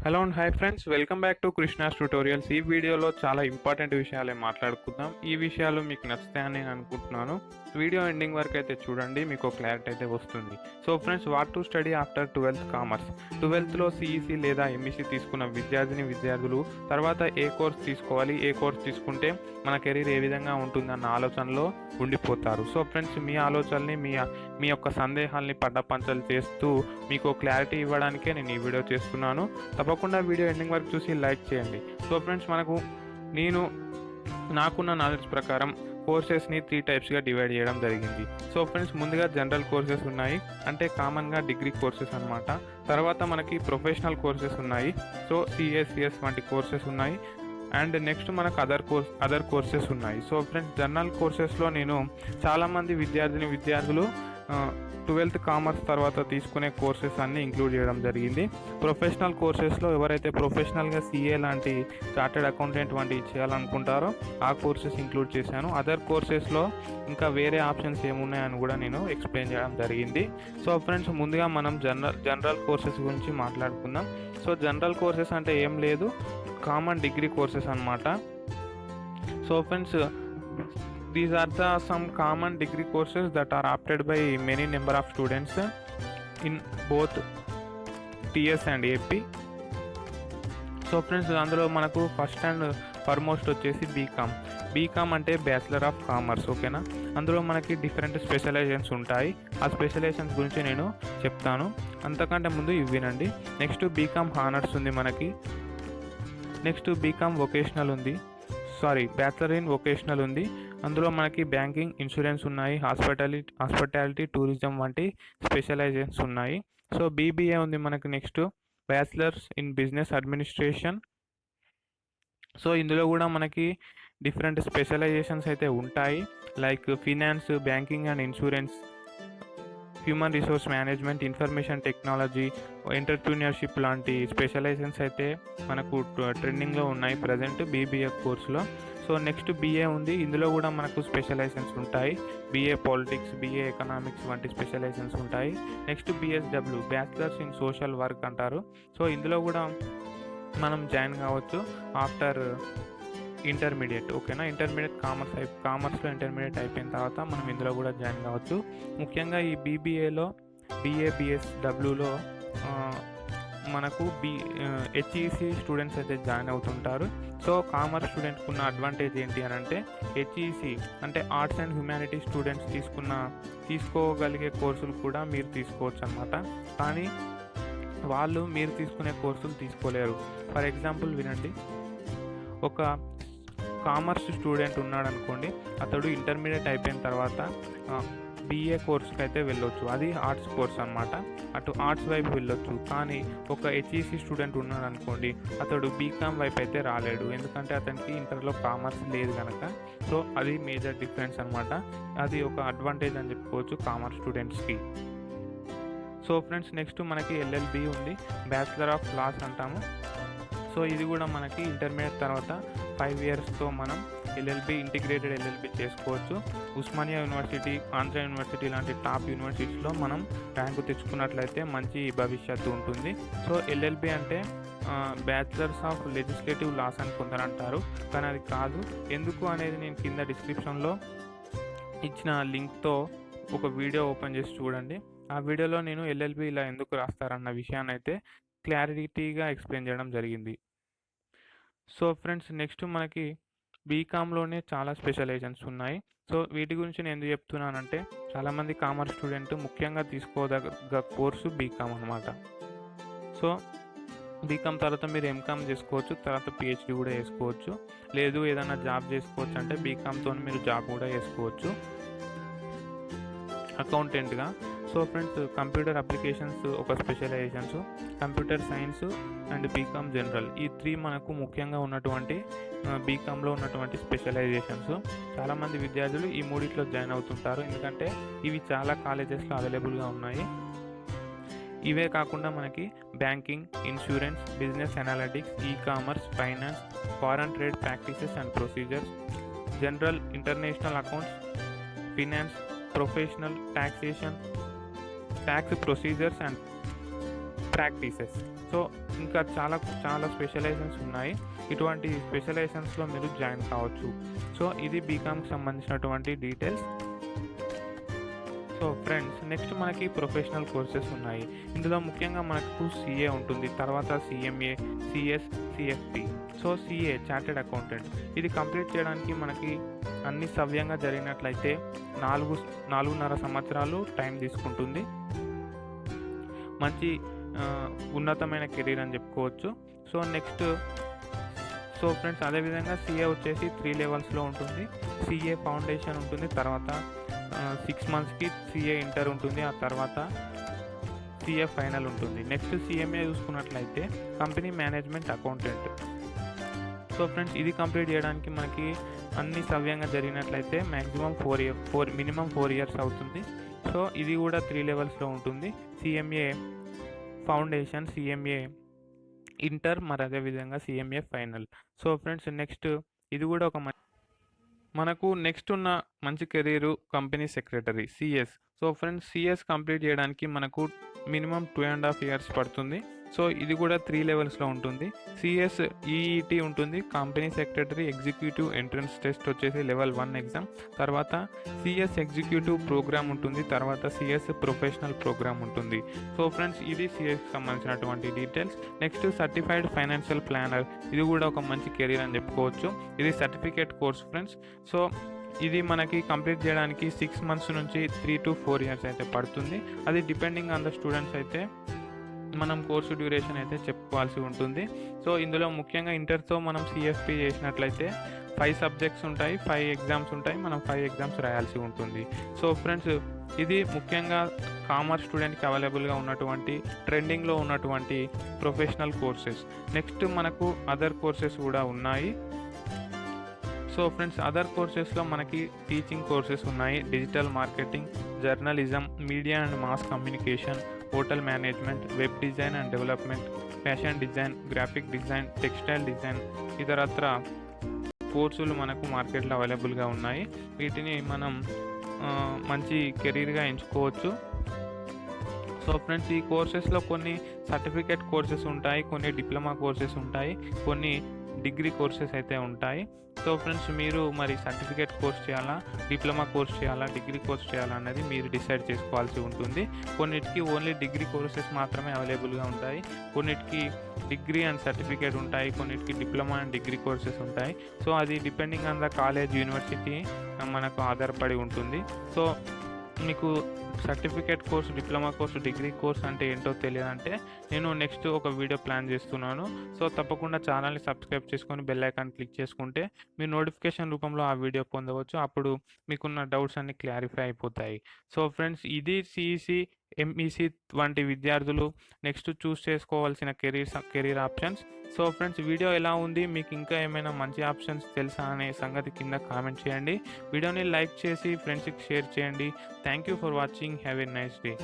Hello and hi friends, welcome back to Krishna's tutorials. ఈ వీడియోలో చాలా ఇంపార్టెంట్ విషయాలే మాట్లాడుకుందాం. ఈ విషయాలు మీకు నచ్చుతాయని నేను అనుకుంటున్నాను. వీడియో ఎండింగ్ వరకు అయితే చూడండి, మీకు క్లారిటీ అయితే వస్తుంది. So friends, what to study after 12th commerce. 12thలో సిఈసి లేదా ఎంఈసి తీసుకున్న విద్యార్థులు తర్వాత ఏ కోర్స్ తీసుకోవాలి, ఏ కోర్స్ తీసుకుంటే మన కెరీర్ ఏ విధంగా ఉంటుందన్న ఆలోచనలో ఉండిపోతారు. సో ఫ్రెండ్స్, మీ ఆలోచనల్ని మీ యొక్క సందేహాల్ని పడ్డపంచలు చేస్తూ మీకు క్లారిటీ ఇవ్వడానికే నేను ఈ వీడియో చేస్తున్నాను. తప్పకుండా వీడియో ఎండింగ్ వరకు చూసి లైక్ చేయండి. సో ఫ్రెండ్స్, నాకున్న నాలెడ్జ్ ప్రకారం కోర్సెస్ని 3 టైప్స్గా డివైడ్ చేయడం జరిగింది. సో ఫ్రెండ్స్, ముందుగా జనరల్ కోర్సెస్ ఉన్నాయి, అంటే కామన్గా డిగ్రీ కోర్సెస్ అనమాట. తర్వాత మనకి ప్రొఫెషనల్ కోర్సెస్ ఉన్నాయి, సో సిఎస్సిఎస్ వంటి కోర్సెస్ ఉన్నాయి. అండ్ నెక్స్ట్ మనకు అదర్ కోర్సెస్ ఉన్నాయి. సో ఫ్రెండ్స్, జనరల్ కోర్సెస్లో నేను చాలామంది విద్యార్థులు 12th కామర్స్ తర్వాత తీసుకునే కోర్సెస్ అన్నీ ఇంక్లూడ్ చేయడం జరిగింది. ప్రొఫెషనల్ కోర్సెస్లో ఎవరైతే ప్రొఫెషనల్గా సిఏ లాంటి చార్టెడ్ అకౌంటెంట్ వంటివి చేయాలనుకుంటారో ఆ కోర్సెస్ ఇంక్లూడ్ చేశాను. అదర్ కోర్సెస్లో ఇంకా వేరే ఆప్షన్స్ ఏమున్నాయని కూడా నేను ఎక్స్ప్లెయిన్ చేయడం జరిగింది. సో ఫ్రెండ్స్, ముందుగా మనం జనరల్ కోర్సెస్ గురించి మాట్లాడుకుందాం. సో జనరల్ కోర్సెస్ అంటే ఏం లేదు, కామన్ డిగ్రీ కోర్సెస్ అన్నమాట. So friends, these are some common degree courses that are opted by many number of students in both TS and AP. So friends, అందులో మనకు first and foremost వచ్చేసి BCom అంటే bachelor of commerce. ఓకేనా, అందులో మనకి different specialisations ఉంటాయి. ఆ specialisations గురించి నేను చెప్తాను. అంతకంటే ముందు ఇవి వినండి. నెక్స్ట్ బీకామ్ హానర్స్ ఉంది మనకి. నెక్స్ట్ బీకామ్ వొకేషనల్ ఉంది, బ్యాచిలర్ ఇన్ వొకేషనల్ ఉంది. అందులో మనకి బ్యాంకింగ్, ఇన్సూరెన్స్ ఉన్నాయి, హాస్పిటాలిటీ, టూరిజం వంటి స్పెషలైజేషన్స్ ఉన్నాయి. సో బీబీఏ ఉంది మనకి. Next bachelors in business administration. So ఇందులో కూడా మనకి డిఫరెంట్ స్పెషలైజేషన్స్ అయితే ఉంటాయి, like finance, banking and insurance, human resource management, information technology, entrepreneurship లాంటి స్పెషలైజేషన్స్ అయితే మనకు ట్రెండింగ్లో ఉన్నాయి ప్రజెంట్ బీబీఏ కోర్సులో. సో నెక్స్ట్ బీఏ ఉంది. ఇందులో కూడా మనకు స్పెషలైజేషన్స్ ఉంటాయి, బీఏ పాలిటిక్స్, బీఏ ఎకనామిక్స్ వంటి స్పెషలైజేషన్స్ ఉంటాయి. Next BSW, bachelors in social work అంటారు. సో ఇందులో కూడా మనం జాయిన్ కావచ్చు ఆఫ్టర్ ఇంటర్మీడియట్. ఓకేనా, కామర్స్లో ఇంటర్మీడియట్ అయిపోయిన తర్వాత మనం ఇందులో కూడా జాయిన్ కావచ్చు. ముఖ్యంగా ఈ బీబీఏలో బిఎస్డబ్ల్యూలో మనకు హెచ్ఈసి స్టూడెంట్స్ అయితే జాయిన్ అవుతుంటారు. సో కామర్స్ స్టూడెంట్కి ఉన్న అడ్వాంటేజ్ ఏంటి అని అంటే, హెచ్ఈసి అంటే ఆర్ట్స్ అండ్ హ్యుమానిటీస్ స్టూడెంట్స్ తీసుకోగలిగే కోర్సులు కూడా మీరు తీసుకోవచ్చు అన్నమాట. కానీ వాళ్ళు మీరు తీసుకునే కోర్సులు తీసుకోలేరు. ఫర్ ఎగ్జాంపుల్ వినండి, ఒక కామర్స్ స్టూడెంట్ ఉన్నాడు అనుకోండి, అతడు ఇంటర్మీడియట్ అయిపోయిన తర్వాత బీఏ కోర్స్కి అయితే వెళ్ళొచ్చు, అది ఆర్ట్స్ కోర్స్ అనమాట, అటు ఆర్ట్స్ వైపు వెళ్ళొచ్చు. కానీ ఒక హెచ్ఈసి స్టూడెంట్ ఉన్నాడు అనుకోండి, అతడు బీకామ్ వైపు అయితే రాలేడు, ఎందుకంటే అతనికి ఇంటర్లో కామర్స్ లేదు కనుక. సో అది మేజర్ డిఫరెన్స్ అనమాట. అది ఒక అడ్వాంటేజ్ అని చెప్పుకోవచ్చు కామర్స్ స్టూడెంట్స్కి. సో ఫ్రెండ్స్, నెక్స్ట్ మనకి ఎల్ఎల్బి ఉంది, బ్యాచిలర్ ఆఫ్ లాస్ అంటాము. సో ఇది కూడా మనకి ఇంటర్మీడియట్ తర్వాత 5 yearsతో మనం ఇంటిగ్రేటెడ్ ఎల్ఎల్బి చేసుకోవచ్చు. ఉస్మానియా యూనివర్సిటీ, ఆంధ్ర యూనివర్సిటీ లాంటి టాప్ యూనివర్సిటీస్లో మనం ర్యాంకు తెచ్చుకున్నట్లయితే మంచి భవిష్యత్తు ఉంటుంది. సో ఎల్ఎల్బి అంటే బ్యాచిలర్స్ ఆఫ్ లెజిస్లేటివ్ లాస్ అని కొందరు అంటారు, కానీ అది కాదు. ఎందుకు అనేది నేను కింద డిస్క్రిప్షన్లో ఇచ్చిన లింక్తో ఒక వీడియో ఓపెన్ చేసి చూడండి. ఆ వీడియోలో నేను ఎల్ఎల్బి ఇలా ఎందుకు రాస్తారన్న విషయాన్ని అయితే క్లారిటీగా ఎక్స్ప్లెయిన్ చేయడం జరిగింది. సో ఫ్రెండ్స్, నెక్స్ట్ మనకి బీకామ్లోనే చాలా స్పెషలైజేషన్స్ ఉన్నాయి. సో వీటి గురించి నేను ఎందుకు చెప్తున్నానంటే, చాలామంది కామర్స్ స్టూడెంట్ ముఖ్యంగా తీసుకోదగ్గ కోర్సు బీకామ్ అనమాట. సో బీకామ్ తర్వాత మీరు ఎంకామ్ చేసుకోవచ్చు, తర్వాత పిహెచ్డి కూడా చేసుకోవచ్చు, లేదు ఏదైనా జాబ్ చేసుకోవచ్చు అంటే బీకామ్తో మీరు జాబ్ కూడా చేసుకోవచ్చు అకౌంటెంట్గా. సో ఫ్రెండ్స్, కంప్యూటర్ అప్లికేషన్స్ ఒక specialisations, computer science and BCom general, ఈ 3 మనకు ముఖ్యంగా ఉన్నటువంటి బీకామ్లో ఉన్నటువంటి స్పెషలైజేషన్స్. చాలామంది విద్యార్థులు ఈ 3 జాయిన్ అవుతుంటారు, ఎందుకంటే ఇవి చాలా కాలేజెస్లో అవైలబుల్గా ఉన్నాయి. ఇవే కాకుండా మనకి banking, insurance, business analytics, commerce, finance, foreign trade practices and procedures, general international accounts, finance, professional taxation, tax procedures and practices. So ఇంకా చాలా చాలా స్పెషలైజేషన్స్ ఉన్నాయి. ఇటువంటి స్పెషలైజేషన్స్లో మీరు జాయిన్ కావచ్చు. సో ఇది బీకామ్కి సంబంధించినటువంటి డీటెయిల్స్. సో ఫ్రెండ్స్, నెక్స్ట్ మనకి ప్రొఫెషనల్ కోర్సెస్ ఉన్నాయి. ఇందులో ముఖ్యంగా మనకు సిఏ ఉంటుంది, తర్వాత CMA, CS, CFP. So CA chartered accountant, ఇది కంప్లీట్ చేయడానికి మనకి అన్ని సవ్యంగా జరిగినట్లయితే 4.5 సంవత్సరాలు టైం తీసుకుంటుంది. మంచి ఉన్నతమైన కెరీర్ అని చెప్పుకోవచ్చు. సో నెక్స్ట్ ఫ్రెండ్స్, అదేవిధంగా సిఏ వచ్చేసి 3 లెవెల్స్లో ఉంటుంది. సిఏ ఫౌండేషన్ ఉంటుంది, తర్వాత 6 మంత్స్కి సిఏ ఇంటర్ ఉంటుంది, ఆ తర్వాత సిఏ ఫైనల్ ఉంటుంది. నెక్స్ట్ సిఎంఏ చూసుకున్నట్లయితే company management accountant. So friends, ఇది కంప్లీట్ చేయడానికి మనకి అన్ని సవ్యంగా జరిగినట్లయితే మినిమం 4 ఇయర్స్ అవుతుంది. సో ఇది కూడా 3 లెవెల్స్లో ఉంటుంది. సిఎంఏ ఫౌండేషన్, సిఎంఏ ఇంటర్, మరి అదేవిధంగా CMA final. So friends, next ఇది కూడా ఒక మనకు నెక్స్ట్ ఉన్న మంచి career company secretary, CS. So friends, CS complete చేయడానికి మనకు మినిమం 2.5 ఇయర్స్ పడుతుంది. సో ఇది కూడా 3 లెవెల్స్లో ఉంటుంది. సిఎస్ ఈఈటి ఉంటుంది, company secretary executive entrance test వచ్చేసి లెవెల్ 1 ఎగ్జామ్, తర్వాత సిఎస్ ఎగ్జిక్యూటివ్ ప్రోగ్రామ్ ఉంటుంది, తర్వాత సిఎస్ ప్రొఫెషనల్ ప్రోగ్రామ్ ఉంటుంది. సో ఫ్రెండ్స్, ఇది సిఎస్కి సంబంధించినటువంటి details. Next certified financial planner, ఇది కూడా ఒక మంచి కెరీర్ అని చెప్పుకోవచ్చు. ఇది సర్టిఫికేట్ కోర్స్ ఫ్రెండ్స్. సో ఇది మనకి కంప్లీట్ చేయడానికి 6 మంత్స్ నుంచి 3 to 4 ఇయర్స్ అయితే పడుతుంది. అది డిపెండింగ్ ఆన్ ద స్టూడెంట్స్ అయితే మనం కోర్సు డ్యూరేషన్ అయితే చెప్పుకోవాల్సి ఉంటుంది. సో ఇందులో ముఖ్యంగా ఇంటర్తో మనం సిఎఫ్పి చేసినట్లయితే 5 సబ్జెక్ట్స్ ఉంటాయి, 5 ఎగ్జామ్స్ ఉంటాయి, మనం 5 ఎగ్జామ్స్ రాయాల్సి ఉంటుంది. సో ఫ్రెండ్స్, ఇది ముఖ్యంగా కామర్స్ స్టూడెంట్కి అవైలబుల్గా ఉన్నటువంటి ట్రెండింగ్లో ఉన్నటువంటి ప్రొఫెషనల్ కోర్సెస్. నెక్స్ట్ మనకు అదర్ కోర్సెస్ కూడా ఉన్నాయి. సో ఫ్రెండ్స్, అదర్ కోర్సెస్లో మనకి టీచింగ్ కోర్సెస్ ఉన్నాయి, digital marketing, journalism, media and mass communication, hotel management, web design and development, fashion design, graphic design, textile design, ఇతరత్ర కోర్సులు మనకు మార్కెట్లో అవైలబుల్గా ఉన్నాయి. వీటిని మనం మంచి కెరీర్గా ఎంచుకోవచ్చు. సో ఫ్రెండ్స్, ఈ కోర్సెస్లో కొన్ని సర్టిఫికేట్ కోర్సెస్ ఉంటాయి, కొన్ని డిప్లొమా కోర్సెస్ ఉంటాయి, కొన్ని డిగ్రీ కోర్సెస్ అయితే ఉంటాయి. సో ఫ్రెండ్స్, మీరు మరి సర్టిఫికేట్ కోర్స్ చేయాలా, డిప్లొమా కోర్స్ చేయాలా, డిగ్రీ కోర్స్ చేయాలా అనేది మీరు డిసైడ్ చేసుకోవాల్సి ఉంటుంది. కొన్నిటికి ఓన్లీ డిగ్రీ కోర్సెస్ మాత్రమే అవైలబుల్గా ఉంటాయి, కొన్నిటికి డిగ్రీ అండ్ సర్టిఫికేట్ ఉంటాయి, కొన్నిటికి డిప్లొమా అండ్ డిగ్రీ కోర్సెస్ ఉంటాయి. సో అది depending on the college, university మనకు ఆధారపడి ఉంటుంది. సో మీకు certificate course, diploma course, degree course అంటే ఏంటో తెలియదంటే నేను నెక్స్ట్ ఒక వీడియో ప్లాన్ చేస్తున్నాను. సో తప్పకుండా ఛానల్ని సబ్స్క్రైబ్ చేసుకొని బెల్ ఐకాన్ క్లిక్ చేసుకుంటే మీరు నోటిఫికేషన్ రూపంలో ఆ వీడియో పొందవచ్చు. అప్పుడు మీకున్న డౌట్స్ అన్ని క్లారిఫై అయిపోతాయి. సో ఫ్రెండ్స్, ఇది సిఈసి, ఎంఈసి వంటి విద్యార్థులు నెక్స్ట్ చూస్ చేసుకోవాల్సిన career options. So friends, video ఎలా ఉంది, మీకు ఇంకా ఏమైనా మంచి ఆప్షన్స్ తెలుసా అనే సంగతి కింద కామెంట్ చేయండి. వీడియోని లైక్ చేసి ఫ్రెండ్స్కి షేర్ చేయండి. Thank you for watching. Have a nice day.